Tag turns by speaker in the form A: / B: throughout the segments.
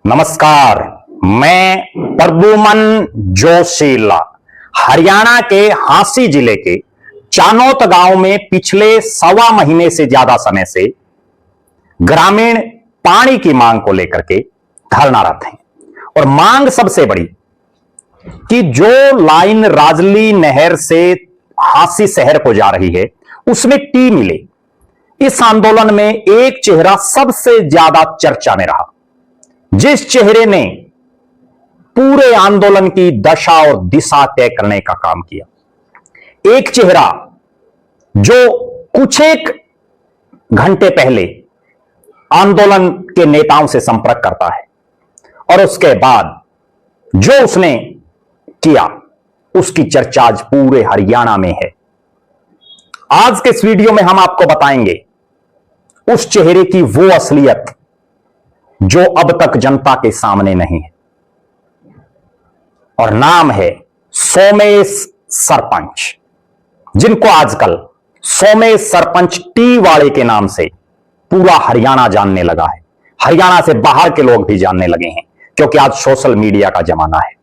A: नमस्कार, मैं प्रद्युमन जोशीला हरियाणा के हांसी जिले के चानोत गांव में पिछले 1.25 महीने से ज्यादा समय से ग्रामीण पानी की मांग को लेकर के धरनारत हैं। और मांग सबसे बड़ी कि जो लाइन राजली नहर से हांसी शहर को जा रही है उसमें टी मिले। इस आंदोलन में एक चेहरा सबसे ज्यादा चर्चा में रहा, जिस चेहरे ने पूरे आंदोलन की दशा और दिशा तय करने का काम किया। एक चेहरा जो कुछ एक घंटे पहले आंदोलन के नेताओं से संपर्क करता है और उसके बाद जो उसने किया उसकी चर्चा आज पूरे हरियाणा में है। आज के इस वीडियो में हम आपको बताएंगे उस चेहरे की वो असलियत जो अब तक जनता के सामने नहीं है, और नाम है सोमेश सरपंच, जिनको आजकल सोमेश सरपंच टी वाले के नाम से पूरा हरियाणा जानने लगा है। हरियाणा से बाहर के लोग भी जानने लगे हैं क्योंकि आज सोशल मीडिया का जमाना है।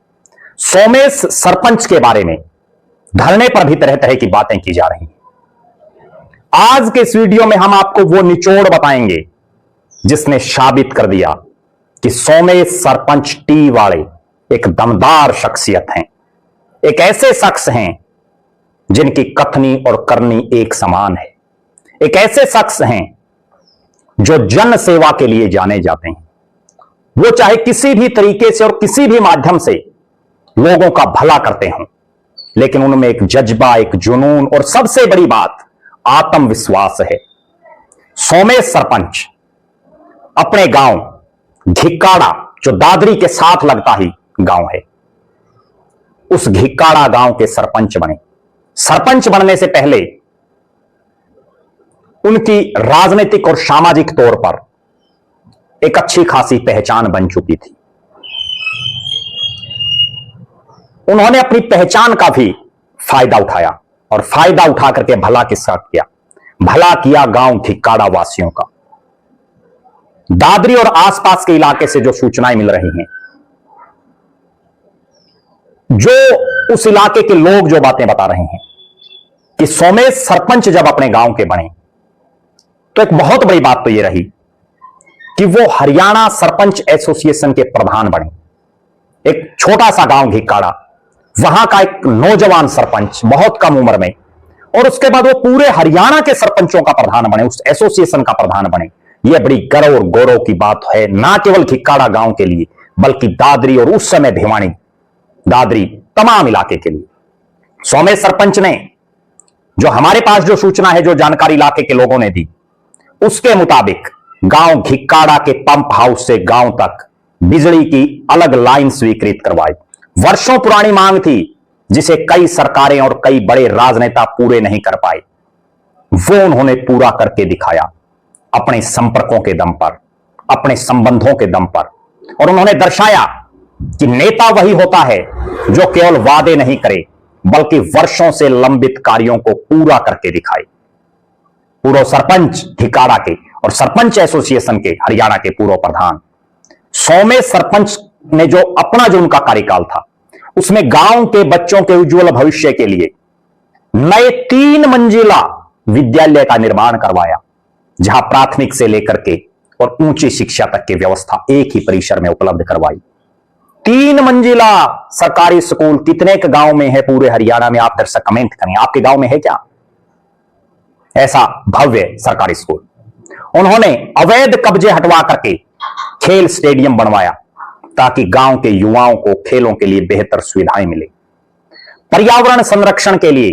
A: सोमेश सरपंच के बारे में धरने पर भी तरह तरह की बातें की जा रही हैं। आज के इस वीडियो में हम आपको वो निचोड़ बताएंगे जिसने साबित कर दिया कि सोमेश सरपंच टी वाले एक दमदार शख्सियत हैं, एक ऐसे शख्स हैं जिनकी कथनी और करनी एक समान है, एक ऐसे शख्स हैं जो जन सेवा के लिए जाने जाते हैं। वो चाहे किसी भी तरीके से और किसी भी माध्यम से लोगों का भला करते हों, लेकिन उनमें एक जज्बा, एक जुनून और सबसे बड़ी बात आत्मविश्वास है। सोमेश सरपंच अपने गांव घिक्काड़ा, जो दादरी के साथ लगता ही गांव है, उस घिक्काड़ा गांव के सरपंच बने। सरपंच बनने से पहले उनकी राजनीतिक और सामाजिक तौर पर एक अच्छी खासी पहचान बन चुकी थी। उन्होंने अपनी पहचान का भी फायदा उठाया और फायदा उठा करके भला किसका किया? भला किया गांव घिक्काड़ा वासियों का। दादरी और आसपास के इलाके से जो सूचनाएं मिल रही हैं, जो उस इलाके के लोग जो बातें बता रहे हैं कि सोमेश सरपंच जब अपने गांव के बने तो एक बहुत बड़ी बात तो यह रही कि वो हरियाणा सरपंच एसोसिएशन के प्रधान बने। एक छोटा सा गांव घिक्काड़ा, वहां का एक नौजवान सरपंच बहुत कम उम्र में, और उसके बाद वो पूरे हरियाणा के सरपंचों का प्रधान बने, उस एसोसिएशन का प्रधान बने। यह बड़ी गर्व और गौरव की बात है, ना केवल घिक्काड़ा गांव के लिए बल्कि दादरी और उस समय भिवानी, दादरी, तमाम इलाके के लिए। सोमेश सरपंच ने जो हमारे पास जो सूचना है, जो जानकारी इलाके के लोगों ने दी, उसके मुताबिक गांव घिक्काड़ा के पंप हाउस से गांव तक बिजली की अलग लाइन स्वीकृत करवाई। वर्षों पुरानी मांग थी जिसे कई सरकारें और कई बड़े राजनेता पूरे नहीं कर पाए, वो उन्होंने पूरा करके दिखाया अपने संपर्कों के दम पर, अपने संबंधों के दम पर। और उन्होंने दर्शाया कि नेता वही होता है जो केवल वादे नहीं करे बल्कि वर्षों से लंबित कार्यों को पूरा करके दिखाए। पूर्व सरपंच घिक्काड़ा के और सरपंच एसोसिएशन के हरियाणा के पूर्व प्रधान सोमेश सरपंच ने जो उनका कार्यकाल था, उसमें गांव के बच्चों के उज्जवल भविष्य के लिए नए 3 मंजिला विद्यालय का निर्माण करवाया, जहां प्राथमिक से लेकर के और ऊंची शिक्षा तक की व्यवस्था एक ही परिसर में उपलब्ध करवाई। 3 मंजिला सरकारी स्कूल कितने के गांव में है पूरे हरियाणा में? आप दर्शक कमेंट करें, आपके गांव में है क्या ऐसा भव्य सरकारी स्कूल? उन्होंने अवैध कब्जे हटवा करके खेल स्टेडियम बनवाया ताकि गांव के युवाओं को खेलों के लिए बेहतर सुविधाएं मिले। पर्यावरण संरक्षण के लिए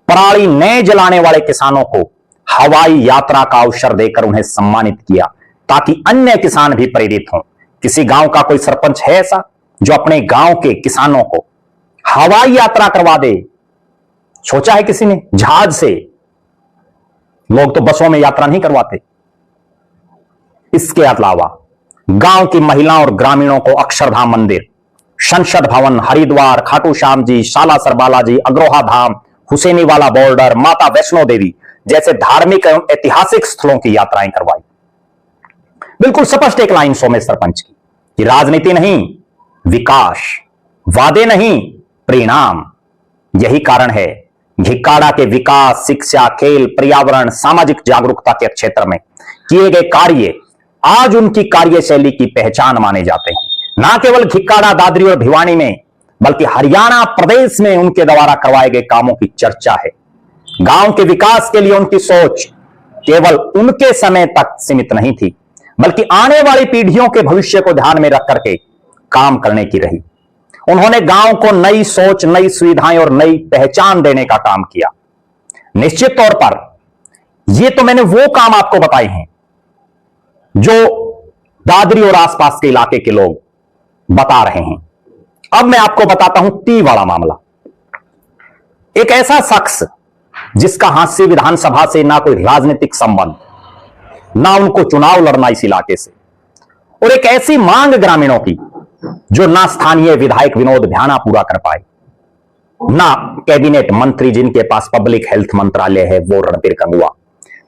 A: पराली न जलाने वाले किसानों को हवाई यात्रा का अवसर देकर उन्हें सम्मानित किया ताकि अन्य किसान भी प्रेरित हों। किसी गांव का कोई सरपंच है ऐसा जो अपने गांव के किसानों को हवाई यात्रा करवा दे? सोचा है किसी ने? जहाज से, लोग तो बसों में यात्रा नहीं करवाते। इसके अलावा गांव की महिलाओं और ग्रामीणों को अक्षरधाम मंदिर, संसद भवन, हरिद्वार, खाटू श्याम जी, सालासर बालाजी, अग्रोहा धाम, हुसैनी वाला बॉर्डर, माता वैष्णो देवी जैसे धार्मिक एवं ऐतिहासिक स्थलों की यात्राएं करवाई। बिल्कुल स्पष्ट एक लाइन सोमेश सरपंच की कि राजनीति नहीं, विकास, वादे नहीं, परिणाम। यही कारण है घिक्काड़ा के विकास, शिक्षा, खेल, पर्यावरण, सामाजिक जागरूकता के क्षेत्र में किए गए कार्य आज उनकी कार्यशैली की पहचान माने जाते हैं। ना केवल घिक्काड़ा, दादरी और भिवानी में, बल्कि हरियाणा प्रदेश में उनके द्वारा करवाए गए कामों की चर्चा है। गांव के विकास के लिए उनकी सोच केवल उनके समय तक सीमित नहीं थी, बल्कि आने वाली पीढ़ियों के भविष्य को ध्यान में रख करके काम करने की रही। उन्होंने गांव को नई सोच, नई सुविधाएं और नई पहचान देने का काम किया। निश्चित तौर पर ये तो मैंने वो काम आपको बताए हैं जो दादरी और आसपास के इलाके के लोग बता रहे हैं। अब मैं आपको बताता हूं टी वाला मामला। एक ऐसा शख्स जिसका हास्य विधानसभा से ना कोई राजनीतिक संबंध, ना उनको चुनाव लड़ना इस इलाके से, और एक ऐसी मांग ग्रामीणों की जो ना स्थानीय विधायक विनोद भ्याना पूरा कर पाए, ना कैबिनेट मंत्री जिनके पास पब्लिक हेल्थ मंत्रालय है वो रणबीर गंगवा,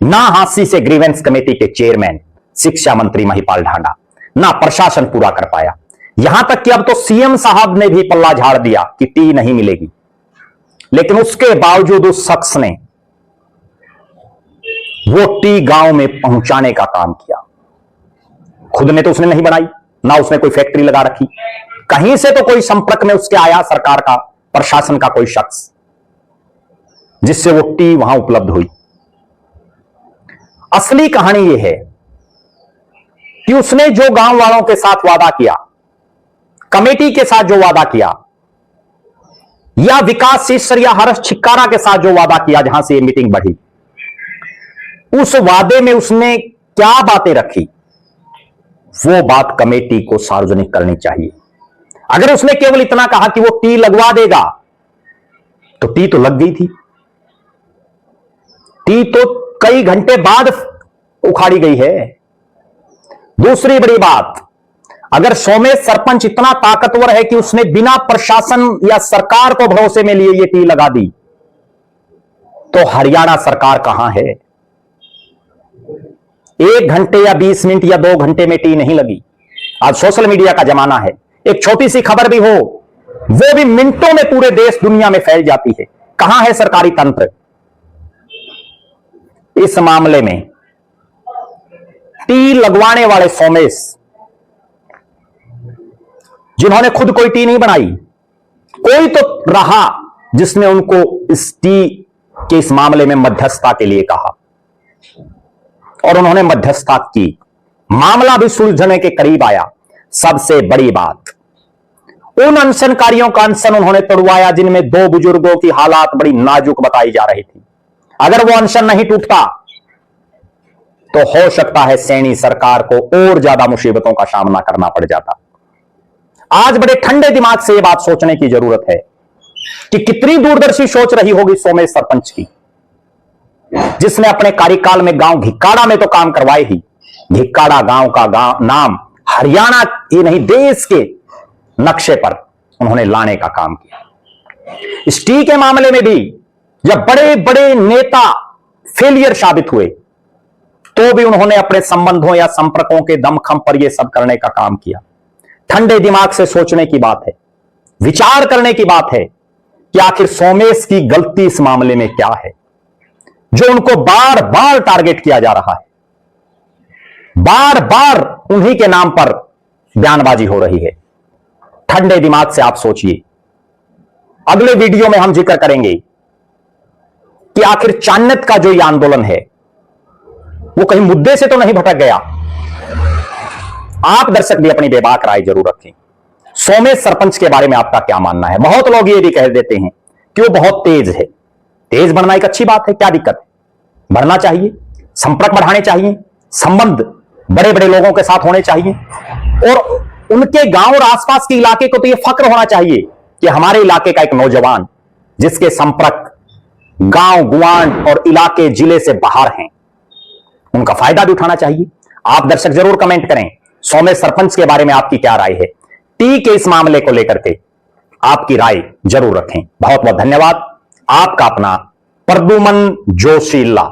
A: ना हांसी से ग्रीवेंस कमेटी के चेयरमैन शिक्षा मंत्री महिपाल ढांडा, ना प्रशासन पूरा कर पाया। यहां तक कि अब तो सीएम साहब ने भी पल्ला झाड़ दिया कि टी नहीं मिलेगी, लेकिन उसके बावजूद उस शख्स ने वो टी गांव में पहुंचाने का काम किया। खुद ने तो उसने नहीं बनाई, ना उसने कोई फैक्ट्री लगा रखी, कहीं से तो कोई संपर्क में उसके आया सरकार का, प्रशासन का कोई शख्स, जिससे वो टी वहां उपलब्ध हुई। असली कहानी यह है कि उसने जो गांव वालों के साथ वादा किया, कमेटी के साथ जो वादा किया, या विकास शीर्षर या हर्ष छिक्कारा के साथ जो वादा किया जहां से ये मीटिंग बढ़ी, उस वादे में उसने क्या बातें रखी, वो बात कमेटी को सार्वजनिक करनी चाहिए। अगर उसने केवल इतना कहा कि वो टी लगवा देगा, तो टी तो लग गई थी। टी तो कई घंटे बाद उखाड़ी गई है। दूसरी बड़ी बात, अगर सोमेश सरपंच इतना ताकतवर है कि उसने बिना प्रशासन या सरकार को भरोसे में लिए ये टी लगा दी, तो हरियाणा सरकार कहां है? 1 घंटे या 20 मिनट या 2 घंटे में टी नहीं लगी। आज सोशल मीडिया का जमाना है, एक छोटी सी खबर भी हो वो भी मिनटों में पूरे देश दुनिया में फैल जाती है। कहां है सरकारी तंत्र? इस मामले में टी लगवाने वाले सोमेश, जिन्होंने खुद कोई टी नहीं बनाई, कोई तो रहा जिसने उनको इस टी के इस मामले में मध्यस्थता के लिए कहा, और उन्होंने मध्यस्थता की, मामला भी सुलझने के करीब आया। सबसे बड़ी बात, उन अनशनकारियों का अनशन उन्होंने तोड़वाया जिनमें 2 बुजुर्गों की हालात बड़ी नाजुक बताई जा रही थी। अगर वो अनशन नहीं टूटता तो हो सकता है सैनी सरकार को और ज्यादा मुसीबतों का सामना करना पड़ जाता। आज बड़े ठंडे दिमाग से यह बात सोचने की जरूरत है कि कितनी दूरदर्शी सोच रही होगी सोमेश सरपंच की, जिसने अपने कार्यकाल में गांव घिक्काड़ा में तो काम करवाए ही, घिक्काड़ा गांव का नाम हरियाणा ही नहीं देश के नक्शे पर उन्होंने लाने का काम किया। इस टी के मामले में भी जब बड़े बड़े नेता फेलियर साबित हुए, तो भी उन्होंने अपने संबंधों या संपर्कों के दमखम पर यह सब करने का काम किया। ठंडे दिमाग से सोचने की बात है, विचार करने की बात है कि आखिर सोमेश की गलती इस मामले में क्या है, जो उनको बार बार टारगेट किया जा रहा है, बार बार उन्हीं के नाम पर बयानबाजी हो रही है। ठंडे दिमाग से आप सोचिए। अगले वीडियो में हम जिक्र करेंगे कि आखिर चाणक्य का जो ये आंदोलन है वो कहीं मुद्दे से तो नहीं भटक गया। आप दर्शक भी अपनी बेबाक राय जरूर रखें। सोमेश सरपंच के बारे में आपका क्या मानना है? बहुत लोग ये भी कह देते हैं कि वो बहुत तेज है। तेज बनना एक अच्छी बात है, क्या दिक्कत है? बढ़ना चाहिए, संपर्क बढ़ाने चाहिए, संबंध बड़े बड़े लोगों के साथ होने चाहिए, और उनके गांव और आसपास के इलाके को तो यह फक्र होना चाहिए कि हमारे इलाके का एक नौजवान जिसके संपर्क गांव, गुआंढ और इलाके, जिले से बाहर हैं, उनका फायदा भी उठाना चाहिए। आप दर्शक जरूर कमेंट करें सोमेश सरपंच के बारे में आपकी क्या राय है। टी के इस मामले को लेकर के आपकी राय जरूर रखें। बहुत बहुत धन्यवाद। आपका अपना प्रद्युमन जोशीला।